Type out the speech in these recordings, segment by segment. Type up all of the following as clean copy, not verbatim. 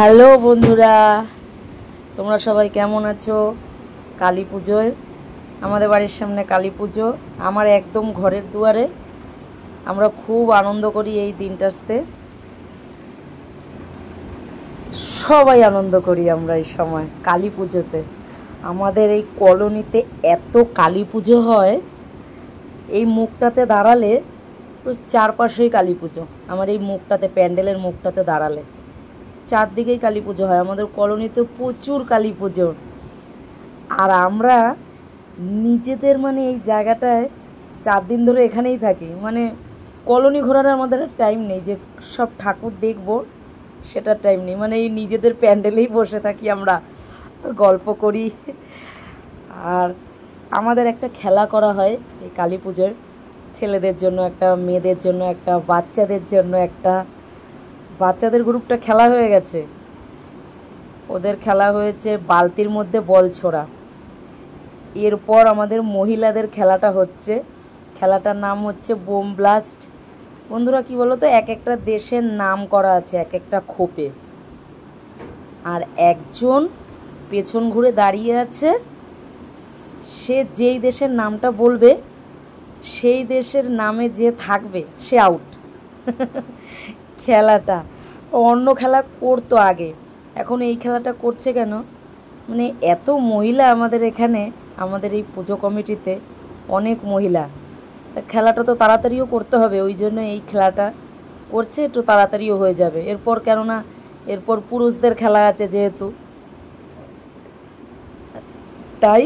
Hello বন্ধুরা, তোমরা সবাই কেমন আছো? কালী পুজোয় আমাদের বাড়ির সামনে কালী পুজো, আমার একদম ঘরের দুয়ারে। আমরা খুব আনন্দ করি এই দিনটাতে, সবাই আনন্দ করি আমরা এই সময় কালী পুজোতে। আমাদের এই কলোনিতে এত কালী পুজো হয়, এই মুখটাতে দাঁড়ালে চারপাশেই কালী পুজো। আমার এই মুখটাতে, প্যান্ডেলের মুখটাতে দাঁড়ালে চারদিকেই কালী পুজো হয়। আমাদের কলোনিতে প্রচুর কালী পুজো। আর আমরা নিজেদের এই জায়গাটায় 4 দিন ধরে এখানেই থাকি। কলোনি ঘোরার আমাদের টাইম নেই, যে সব ঠাকুর দেখবো সেটার টাইম নেই। এই নিজেদের প্যান্ডেলেই বসে থাকি, আমরা গল্প করি। আর আমাদের একটা খেলা করা হয় এই কালী পুজোর, ছেলেদের জন্য একটা, মেয়েদের জন্য একটা, বাচ্চাদের জন্য একটা। বাচ্চাদের গ্রুপটা খেলা হয়ে গেছে, ওদের খেলা হয়েছে বালতির মধ্যে বল ছোড়া। এরপর আমাদের মহিলাদের খেলাটা হচ্ছে, খেলাটার নাম হচ্ছে বোম ব্লাস্ট। বন্ধুরা কি বলো তো, এক একটা দেশের নাম করা আছে এক একটা খোপে, আর একজন পেছন ঘুরে দাঁড়িয়ে আছে। সে যেই দেশের নামটা বলবে, সেই দেশের নামে যে থাকবে সে আউট। খেলাটা অন্য খেলা করতো আগে, এখন এই খেলাটা করছে কেন? এত মহিলা আমাদের এখানে, আমাদের এই পুজো কমিটিতে অনেক মহিলা। খেলাটা তো তাড়াতাড়িও করতে হবে, ওই জন্য এই খেলাটা করছে, একটু তাড়াতাড়িও হয়ে যাবে এরপর। কেননা এরপর পুরুষদের খেলা আছে যেহেতু, তাই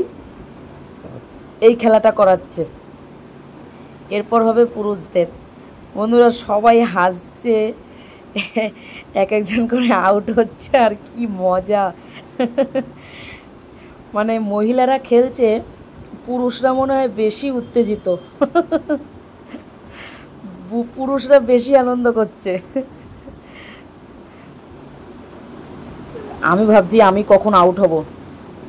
এই খেলাটা করাচ্ছে। এরপর হবে পুরুষদের। বন্ধুরা সবাই হাসছে, এক একজন করে আউট হচ্ছে, আর কি মজা। মহিলারা খেলছে, পুরুষরা মনে হয় বেশি উত্তেজিত। পুরুষরা বেশি আনন্দ করছে। আমি ভাবছি আমি কখন আউট হব,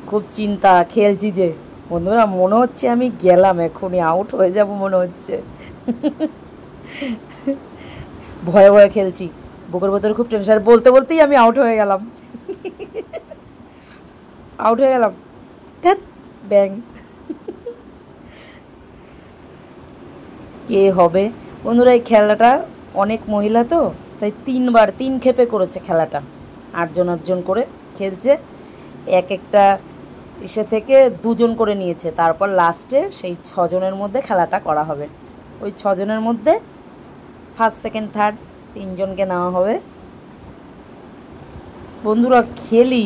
খুব চিন্তা। খেলছি যে বন্ধুরা, মনে হচ্ছে আমি গেলাম এখনই আউট হয়ে যাব মনে হচ্ছে। ভয়ে ভয়ে খেলছি, বুকের ভেতরে খুব টেনশন। বলতে বলতেই আমি আউট হয়ে গেলাম। আউট হয়ে গেলাম, ব্যাং। কে হবে বন্ধুরা? এই খেলাটা অনেক মহিলা তো, তাই 3 খেপে করেছে খেলাটা। 8জন 8জন করে খেলছে, এক একটা ইসে থেকে 2জন করে নিয়েছে। তারপর লাস্টে সেই 6জনের মধ্যে খেলাটা করা হবে। ওই 6জনের মধ্যে ফার্স্ট সেকেন্ড থার্ড 3জনকে নেওয়া হবে। বন্ধুরা খেলি,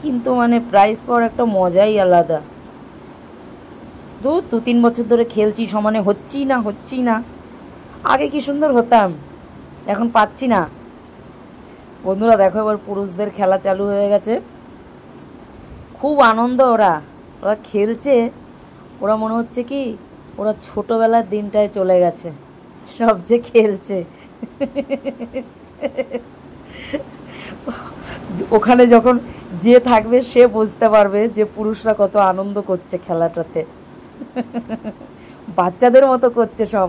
কিন্তু প্রাইজ পাওয়ার একটা মজাই আলাদা। 2-3 বছর ধরে খেলছি, সমানে হচ্ছি না। আগে কি সুন্দর হতাম, এখন পাচ্ছি না। বন্ধুরা দেখো, এবার পুরুষদের খেলা চালু হয়ে গেছে। খুব আনন্দ, ওরা খেলছে। ওরা মনে হচ্ছে কি ওরা ছোটবেলার দিনটায় চলে গেছে, সব যে খেলছে। ওখানে যখন যে থাকবে সে বুঝতে পারবে যে পুরুষরা কত আনন্দ করছে খেলাটাতে। বাচ্চাদের মতো করছে সব।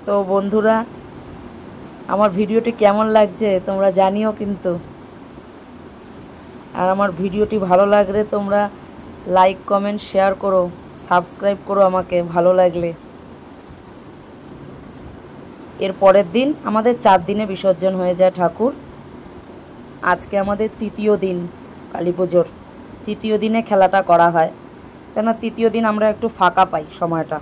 তো বন্ধুরা, আমার ভিডিওটি কেমন লাগছে তোমরা জানিও কিন্তু। আর আমার ভিডিওটি ভালো লাগলে তোমরা লাইক কমেন্ট শেয়ার করো, সাবস্ক্রাইব করো আমাকে ভালো লাগলে। এর পরের দিন আমাদের 4 দিনে বিসর্জন হয়ে যায় ঠাকুর। আজকে আমাদের 3য় দিন, কালী পুজোর 3য় দিনে খেলাটা করা হয়। কেন 3য় দিন আমরা একটু ফাঁকা পাই সময়টা।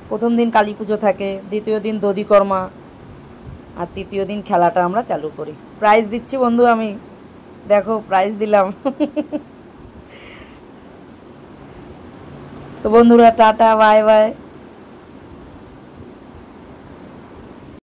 প্রথম দিন কালী পুজো থাকে, 2য় দিন দধিকর্মা, আর 3য় দিন খেলাটা আমরা চালু করি। প্রাইজ দিচ্ছি বন্ধু, আমি দেখো প্রাইজ দিলাম। তো বন্ধুরা টাটা, বাই বাই।